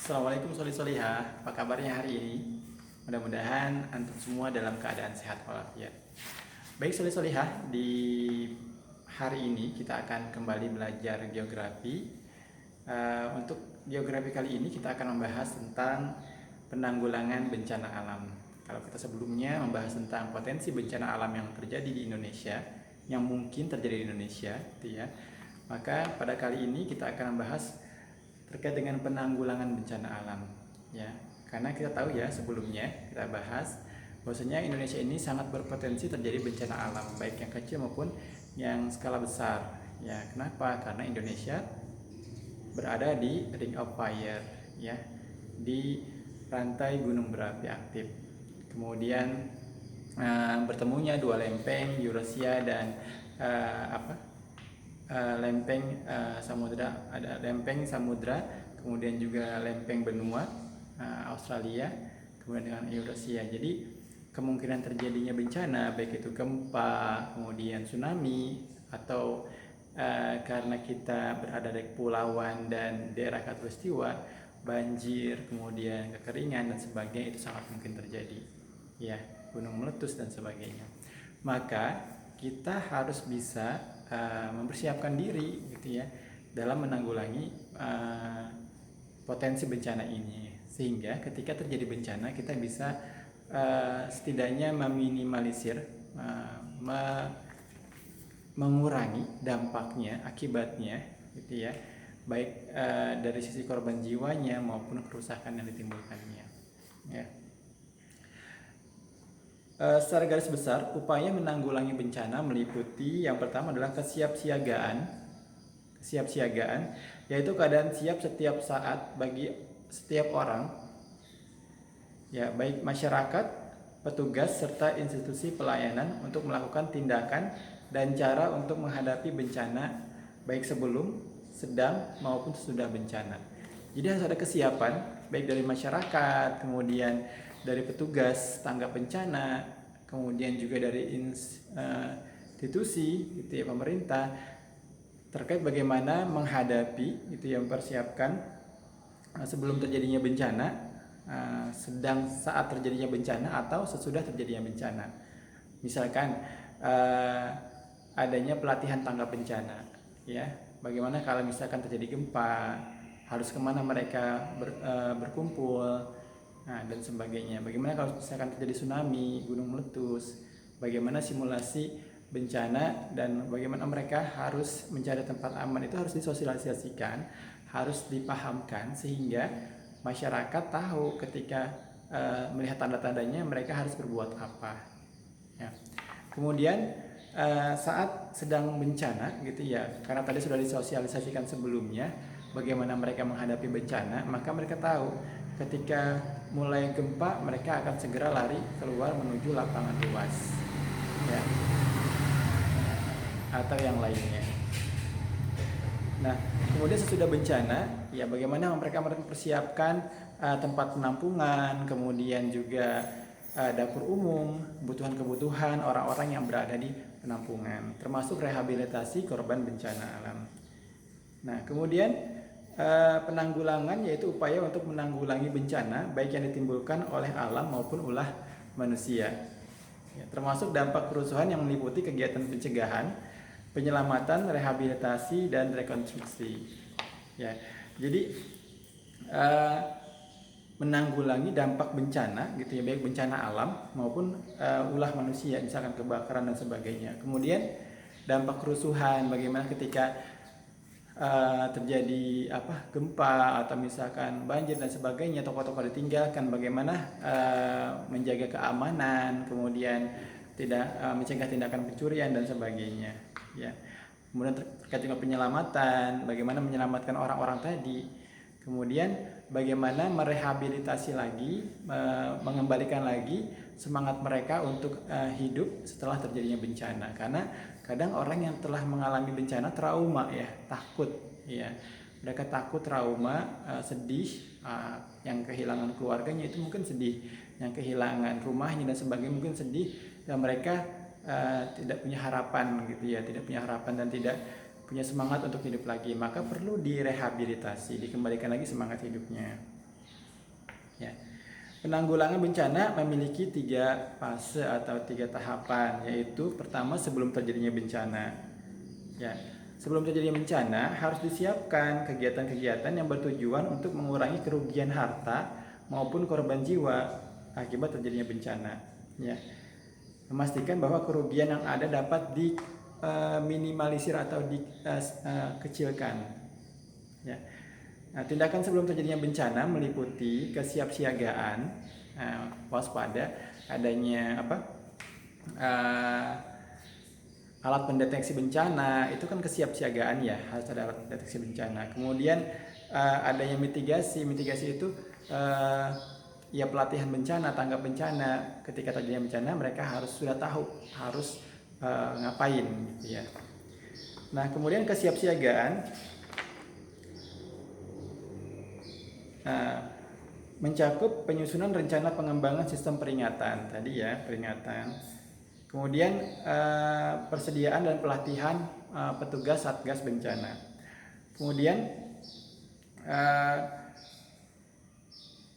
Assalamualaikum Solihah, apa kabarnya hari ini? Mudah-mudahan antum semua dalam keadaan sehat walafiat. Baik Solihah, di hari ini kita akan kembali belajar geografi. Untuk geografi kali ini kita akan membahas tentang penanggulangan bencana alam. Kalau kita sebelumnya membahas tentang potensi bencana alam yang terjadi di Indonesia, yang mungkin terjadi di Indonesia, gitu ya. Maka pada kali ini kita akan membahas terkait dengan penanggulangan bencana alam, ya. Karena kita tahu ya sebelumnya kita bahas bahwasanya Indonesia ini sangat berpotensi terjadi bencana alam, baik yang kecil maupun yang skala besar. Ya, kenapa? Karena Indonesia berada di Ring of Fire, ya, di rantai gunung berapi aktif. Kemudian bertemunya dua lempeng Eurasia dan lempeng samudra, ada lempeng samudra, kemudian juga lempeng benua Australia, kemudian dengan Eurasia. Jadi kemungkinan terjadinya bencana baik itu gempa, kemudian tsunami, atau karena kita berada di kepulauan dan daerah khatulistiwa, banjir, kemudian kekeringan dan sebagainya, itu sangat mungkin terjadi, ya, gunung meletus dan sebagainya. Maka kita harus bisa mempersiapkan diri, gitu ya, dalam menanggulangi potensi bencana ini, sehingga ketika terjadi bencana kita bisa setidaknya meminimalisir, mengurangi dampaknya, akibatnya, gitu ya, baik dari sisi korban jiwanya maupun kerusakan yang ditimbulkannya, ya. Secara garis besar, upaya menanggulangi bencana meliputi yang pertama adalah kesiapsiagaan, yaitu keadaan siap setiap saat bagi setiap orang, ya, baik masyarakat, petugas serta institusi pelayanan untuk melakukan tindakan dan cara untuk menghadapi bencana baik sebelum, sedang maupun sesudah bencana. Jadi harus ada kesiapan baik dari masyarakat, kemudian dari petugas tanggap bencana, kemudian juga dari institusi, gitu ya, pemerintah, terkait bagaimana menghadapi, itu yang mempersiapkan sebelum terjadinya bencana, sedang saat terjadinya bencana, atau sesudah terjadinya bencana. Misalkan adanya pelatihan tanggap bencana, ya, bagaimana kalau misalkan terjadi gempa, harus kemana mereka berkumpul, dan sebagainya. Bagaimana kalau misalkan terjadi tsunami, gunung meletus, bagaimana simulasi bencana dan bagaimana mereka harus mencari tempat aman, itu harus disosialisasikan, harus dipahamkan sehingga masyarakat tahu ketika melihat tanda-tandanya mereka harus berbuat apa, ya. Kemudian saat sedang bencana, gitu ya, karena tadi sudah disosialisasikan sebelumnya bagaimana mereka menghadapi bencana, maka mereka tahu ketika mulai gempa mereka akan segera lari keluar menuju lapangan luas, ya, atau yang lainnya. Nah, kemudian sesudah bencana, ya, bagaimana mereka mempersiapkan tempat penampungan, kemudian juga dapur umum, kebutuhan-kebutuhan orang-orang yang berada di penampungan, termasuk rehabilitasi korban bencana alam. Nah, kemudian penanggulangan yaitu upaya untuk menanggulangi bencana baik yang ditimbulkan oleh alam maupun ulah manusia, ya, termasuk dampak kerusuhan yang meliputi kegiatan pencegahan, penyelamatan, rehabilitasi, dan rekonstruksi, ya. Jadi menanggulangi dampak bencana, gitu ya, baik bencana alam maupun ulah manusia, misalkan kebakaran dan sebagainya. Kemudian dampak kerusuhan, bagaimana ketika terjadi gempa atau misalkan banjir dan sebagainya, toko-toko ditinggalkan, bagaimana menjaga keamanan, kemudian tidak mencegah tindakan pencurian dan sebagainya, ya. Kemudian terkait dengan penyelamatan, bagaimana menyelamatkan orang-orang tadi, kemudian bagaimana merehabilitasi lagi, mengembalikan lagi semangat mereka untuk hidup setelah terjadinya bencana. Karena kadang orang yang telah mengalami bencana trauma, ya, takut, ya, mereka takut, trauma, sedih, yang kehilangan keluarganya itu mungkin sedih, yang kehilangan rumahnya dan sebagainya mungkin sedih, dan mereka tidak punya harapan, gitu ya, tidak punya harapan dan tidak punya semangat untuk hidup lagi. Maka perlu direhabilitasi, dikembalikan lagi semangat hidupnya. Ya. Penanggulangan bencana memiliki 3 fase atau 3 tahapan, yaitu pertama sebelum terjadinya bencana. Ya, sebelum terjadinya bencana harus disiapkan kegiatan-kegiatan yang bertujuan untuk mengurangi kerugian harta maupun korban jiwa akibat terjadinya bencana. Ya, memastikan bahwa kerugian yang ada dapat diminimalisir atau dikecilkan. Ya. Nah, tindakan sebelum terjadinya bencana meliputi kesiapsiagaan, waspada, adanya alat pendeteksi bencana, itu kan kesiapsiagaan ya, harus ada alat pendeteksi bencana. Kemudian adanya mitigasi itu ya pelatihan bencana, tanggap bencana. Ketika terjadinya bencana mereka harus sudah tahu harus ngapain gitu ya. Nah, kemudian kesiapsiagaan mencakup penyusunan rencana pengembangan sistem peringatan tadi ya, peringatan. Kemudian persediaan dan pelatihan petugas satgas bencana. Kemudian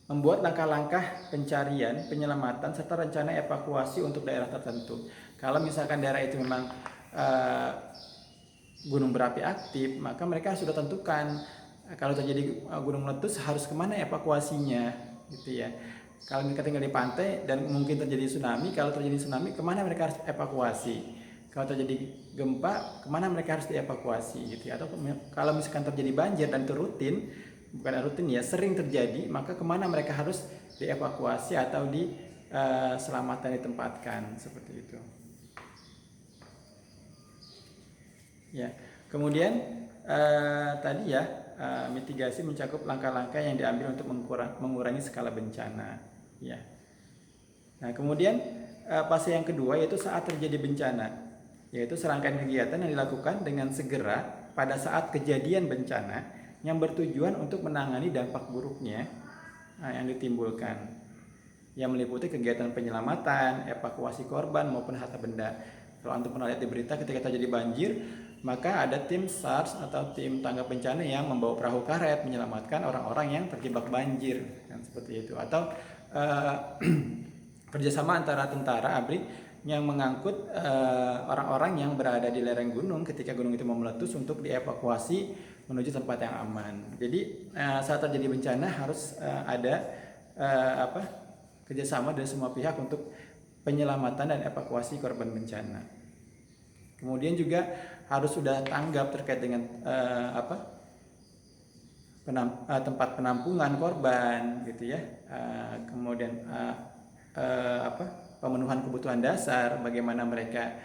membuat langkah-langkah pencarian, penyelamatan serta rencana evakuasi untuk daerah tertentu. Kalau misalkan daerah itu memang gunung berapi aktif, maka mereka sudah tentukan kalau terjadi gunung meletus harus kemana evakuasinya gitu ya. Kalau mereka tinggal di pantai dan mungkin terjadi tsunami, kalau terjadi tsunami kemana mereka harus evakuasi. Kalau terjadi gempa kemana mereka harus dievakuasi gitu ya. Atau kalau misalkan terjadi banjir dan itu rutin, bukan rutin ya, sering terjadi, maka kemana mereka harus dievakuasi atau diselamatkan, ditempatkan seperti itu ya. Kemudian tadi ya, mitigasi mencakup langkah-langkah yang diambil untuk mengurangi skala bencana ya. Nah, kemudian fase yang kedua yaitu saat terjadi bencana, yaitu serangkaian kegiatan yang dilakukan dengan segera pada saat kejadian bencana yang bertujuan untuk menangani dampak buruknya yang ditimbulkan, yang meliputi kegiatan penyelamatan, evakuasi korban maupun harta benda. Kalau antum pernah lihat di berita ketika terjadi banjir, maka ada tim SAR atau tim tanggap bencana yang membawa perahu karet menyelamatkan orang-orang yang terjebak banjir, kan seperti itu. Atau kerjasama antara tentara ABRI yang mengangkut orang-orang yang berada di lereng gunung ketika gunung itu mau meletus untuk dievakuasi menuju tempat yang aman. Jadi saat terjadi bencana harus ada kerjasama dari semua pihak untuk penyelamatan dan evakuasi korban bencana. Kemudian juga harus sudah tanggap terkait dengan tempat penampungan korban gitu ya. Kemudian pemenuhan kebutuhan dasar, bagaimana mereka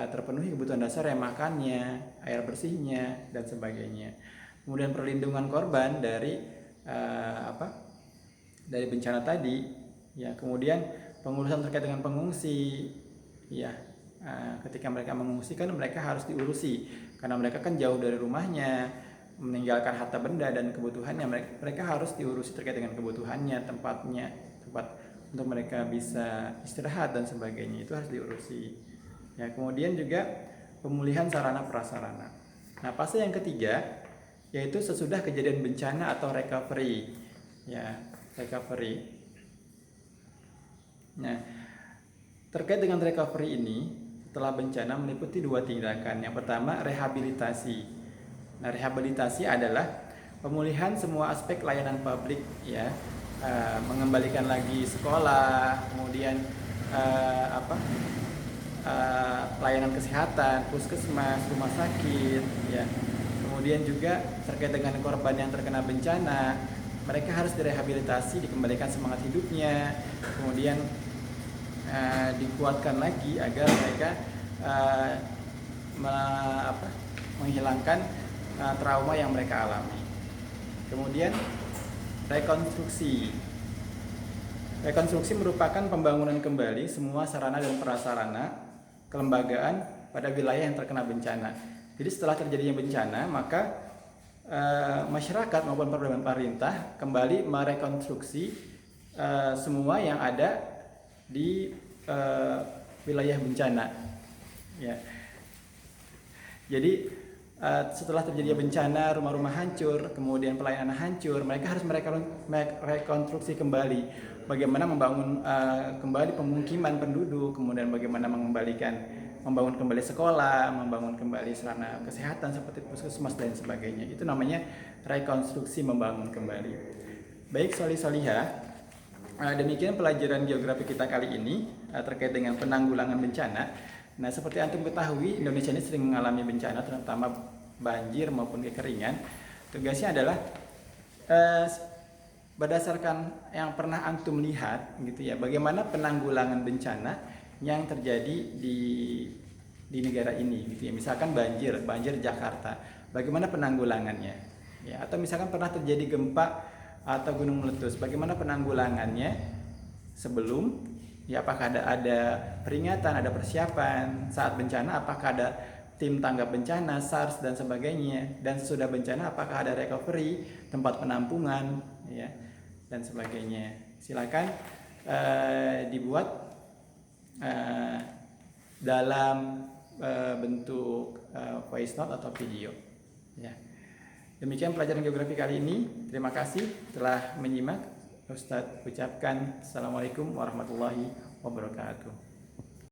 terpenuhi kebutuhan dasar, ya makannya, air bersihnya dan sebagainya. Kemudian perlindungan korban dari dari bencana tadi ya. Kemudian pengurusan terkait dengan pengungsi ya. Ketika mereka mengungsi kan mereka harus diurusi karena mereka kan jauh dari rumahnya, meninggalkan harta benda dan kebutuhannya. Mereka harus diurusi terkait dengan kebutuhannya, tempat untuk mereka bisa istirahat dan sebagainya, itu harus diurusi ya. Kemudian juga pemulihan sarana prasarana. Nah, fase yang ketiga yaitu sesudah kejadian bencana atau recovery ya, recovery. Nah, terkait dengan recovery ini setelah bencana meliputi 2 tindakan. Yang pertama, rehabilitasi. Nah, rehabilitasi adalah pemulihan semua aspek layanan publik ya, mengembalikan lagi sekolah, kemudian layanan kesehatan, puskesmas, rumah sakit ya. Kemudian juga terkait dengan korban yang terkena bencana, mereka harus direhabilitasi, dikembalikan semangat hidupnya, kemudian dikuatkan lagi agar mereka menghilangkan trauma yang mereka alami. Kemudian rekonstruksi. Rekonstruksi merupakan pembangunan kembali semua sarana dan prasarana kelembagaan pada wilayah yang terkena bencana. Jadi setelah terjadinya bencana, maka masyarakat maupun pemerintah kembali merekonstruksi semua yang ada di wilayah bencana ya. Jadi setelah terjadi bencana, rumah-rumah hancur, kemudian pelayanan hancur, mereka harus merekonstruksi kembali bagaimana membangun kembali pemukiman penduduk, kemudian bagaimana membangun kembali sekolah, membangun kembali sarana kesehatan seperti puskesmas dan sebagainya. Itu namanya rekonstruksi membangun kembali. Baik solih-solihah, demikian pelajaran geografi kita kali ini terkait dengan penanggulangan bencana. Nah, seperti antum ketahui, Indonesia ini sering mengalami bencana, terutama banjir maupun kekeringan. Tugasnya adalah berdasarkan yang pernah antum lihat, gitu ya, bagaimana penanggulangan bencana yang terjadi di negara ini, gitu ya. Misalkan banjir Jakarta, bagaimana penanggulangannya? Ya, atau misalkan pernah terjadi gempa atau gunung meletus, bagaimana penanggulangannya sebelum? Ya, apakah ada peringatan, ada persiapan saat bencana, apakah ada tim tanggap bencana, SARS dan sebagainya, dan sesudah bencana apakah ada recovery, tempat penampungan, ya, dan sebagainya. Silakan dibuat dalam bentuk voice note atau video. Ya. Demikian pelajaran geografi kali ini. Terima kasih telah menyimak. Ustadz ucapkan Assalamualaikum warahmatullahi wabarakatuh.